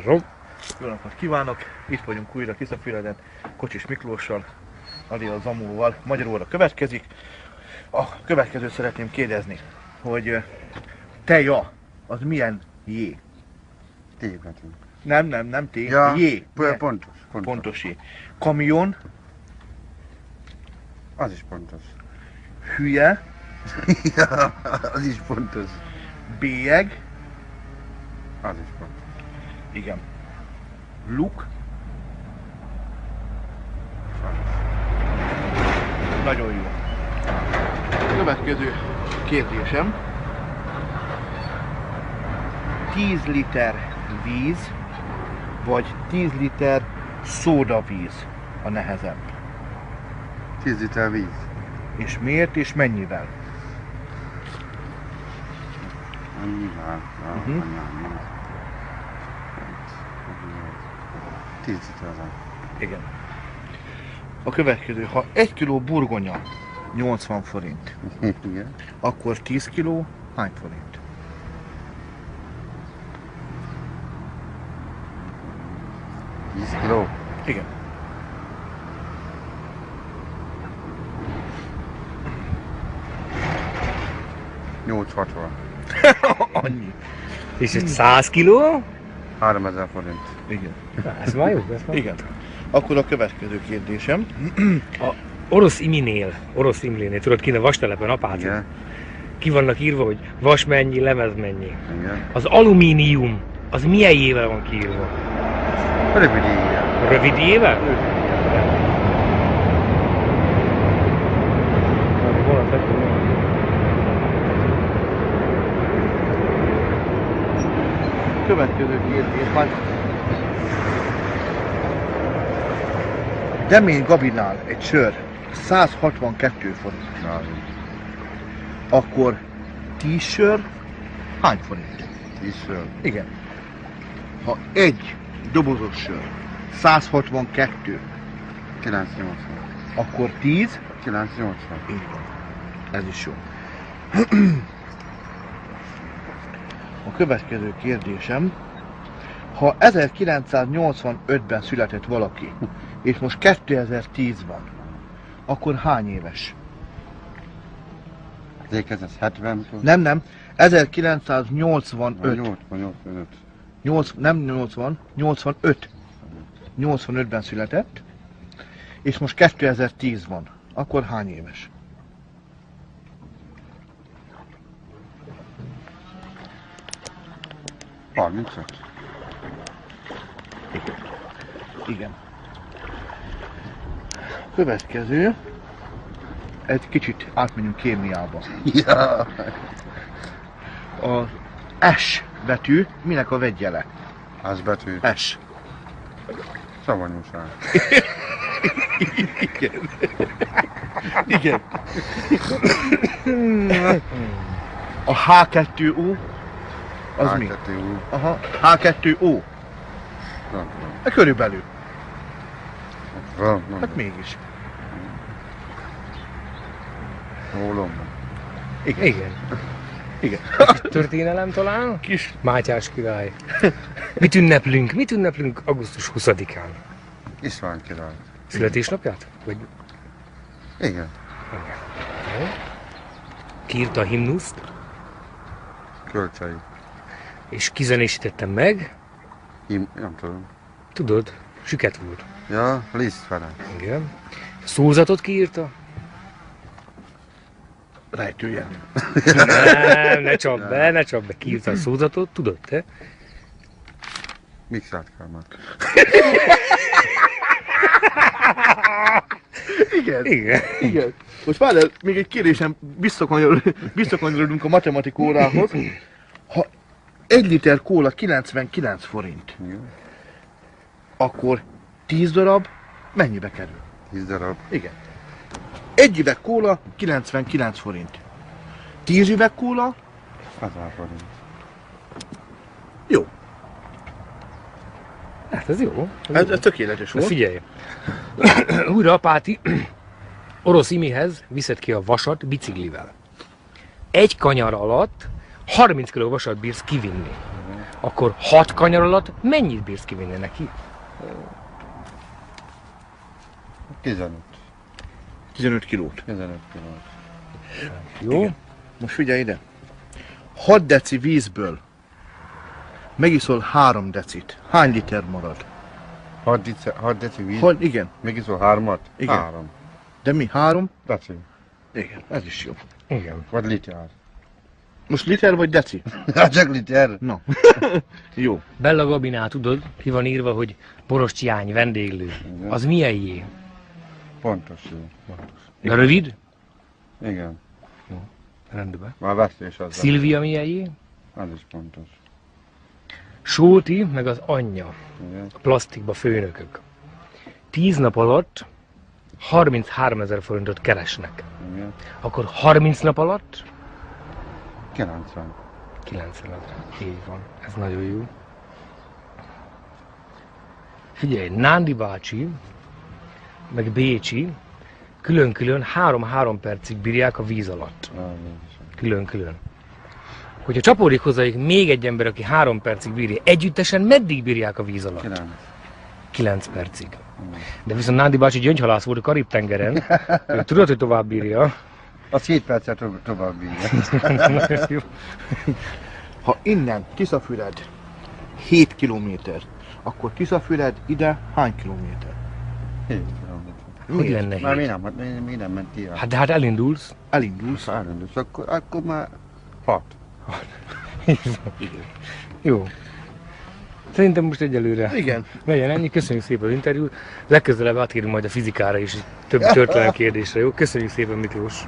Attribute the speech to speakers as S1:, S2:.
S1: Jó napot kívánok! Itt vagyunk újra Tiszafüreden, Kocsis Miklóssal, alias Zamóval. Magyar óra következik. A következőt szeretném kérdezni, hogy teja, az milyen jé?
S2: Tévedünk.
S1: Nem té,
S2: Ja,
S1: jé.
S2: pontos.
S1: Jé. Kamion,
S2: Az is pontos.
S1: hülye,
S2: Ja, az is pontos.
S1: bélyeg,
S2: Az is pontos.
S1: igen. Luk, nagyon jó. Következő kérdésem. 10 liter víz, vagy 10 liter szódavíz a nehezebb?
S2: 10 liter víz.
S1: És miért és mennyivel?
S2: Annyival.
S1: Mhm.
S2: 10 liter az.
S1: Igen. A következő, ha 1 kiló burgonya 80 forint,
S2: Igen.
S1: akkor 10 kiló hány forint?
S2: 10 kiló.
S1: Igen.
S2: $860.
S1: Annyi.
S3: És egy 100 kiló?
S2: 3000 forint.
S1: Igen.
S3: Ez már jó, ez már jó.
S1: Igen. Akkor a következő kérdésem.
S3: Orosz imlénél, tudod, kint a vastelepen, apád,
S2: Igen.
S3: ki vannak írva, hogy vas mennyi, lemez mennyi.
S2: Igen.
S3: Az alumínium, az milyen jével van kiírva?
S2: Rövid ilyen.
S3: Rövid jével?
S1: Következő kérdés. Demény Gabinál egy sör 162 forint.
S2: Na,
S1: Akkor 10 sör hány forint?
S2: 10 sör.
S1: Igen. Ha egy dobozos sör 162,
S2: 980.
S1: akkor 10,
S2: 980.
S1: így van. Ez is jó. A következő kérdésem, ha 1985-ben született valaki, és most 2010 van, akkor hány éves?
S2: 1970.
S1: Nem, 1985.
S2: 85.
S1: 85. 85-ben született, és most 2010 van. Akkor hány éves? Igen. Következő. Egy kicsit átmenjünk kémiába.
S2: Ja.
S1: A S betű minek a vegyjele?
S2: Az betű.
S1: S.
S2: Savanyúság.
S1: Igen. Igen. A H2O az mi?
S2: H2O.
S1: Aha, H2O.
S2: Nem tudom.
S1: Körülbelül.
S2: Nem.
S1: Hát mégis.
S2: Hólom.
S3: Igen.
S1: Igen.
S3: Történelem talán?
S1: Kis.
S3: Mátyás király. Mit ünneplünk augusztus 20-án?
S2: István király.
S3: Születésnapját? Vagy
S2: Igen.
S3: kiírta a himnuszt,
S2: Kölcsei.
S3: és kizenésítette meg,
S2: Nem tudom.
S3: tudod, süket volt.
S2: Ja, Liszt Ferenc.
S3: Igen. Szózatot kiírta?
S1: Rejtője.
S3: Nem, ne csapd be, kiírta a szózatot, tudod te?
S2: Mikszát Kálmán.
S1: Igen.
S3: Igen.
S1: Igen. Most várjál, még egy kérdésem, visszakanyarodunk a matematika órához. Ha 1 liter kóla 99 forint,
S2: Igen.
S1: akkor 10 darab mennyibe kerül?
S2: 10 darab.
S1: Igen. 1 üveg kóla 99 forint. 10 üveg kóla,
S2: 1000 forint.
S1: jó.
S3: Hát ez jó.
S1: Ez tökéletes
S3: Na
S1: volt.
S3: figyelj! Újra apáti orosz imihez viszed ki a vasat biciklivel. Egy kanyar alatt 30 kg vasat bírsz kivinni. akkor 6 kanyar alatt mennyit bírsz kivinni neki?
S2: 15.
S1: 15 kilót.
S2: 15 kilót.
S3: Jó?
S1: Igen. Most figyelj ide. 6 deci vízből megiszol 3 decit. Hány liter marad?
S2: 6 deci víz.
S1: Hogy, igen.
S2: Megiszol 3-at?
S1: Igen.
S2: 3.
S1: De mi? 3?
S2: Deci.
S1: Igen, ez is jó.
S3: Igen.
S2: Vagy liter.
S1: Most liter vagy deci?
S2: Hát csak liter.
S1: Na. Jó.
S3: Bella Gabinál tudod, ki van írva, hogy Borostyány vendéglő.
S2: Igen.
S3: Az milyen jé?
S2: Pontos jó.
S3: De rövid?
S2: Igen.
S3: Rendben.
S2: Már vesztés az.
S3: Szilvia milyen jé?
S2: Az is pontos.
S3: Sóti, meg az anyja.
S2: Igen.
S3: Plastikba főnökök. 10 nap alatt 33 000 forintot keresnek.
S2: Igen.
S3: Akkor 30 nap alatt
S2: 90.
S3: 90 000. Így van. Ez nagyon jó. Figyelj, Nándi bácsi, meg Bécsi külön-külön 3-3 percig bírják a víz alatt. Külön-külön. Hogyha csapódik hozzájuk még egy ember, aki 3 percig bírja, együttesen meddig bírják a víz alatt?
S2: 9.
S3: 9 percig. De viszont Nándi bácsi gyöngyhalász volt a Karib-tengeren, ő tudod, hogy tovább bírja.
S2: Az 7 percet tovább bírja.
S1: Ha innen Tiszafüred 7 kilométer, akkor Tiszafüred ide hány kilométer?
S2: 7 kilométer.
S3: Hogy lenne
S2: Már mi
S3: 7?
S2: nem, mi nem ment ilyen.
S3: Hát de hát elindulsz.
S1: Elindulsz.
S2: Elrendős, akkor már 6.
S3: Jó. Szerintem most egyelőre
S1: Igen.
S3: legyen ennyi. Köszönjük szépen az interjút. Legközelebb átérünk majd a fizikára is, több történelmi kérdésre. Jó? Köszönjük szépen, Miklós.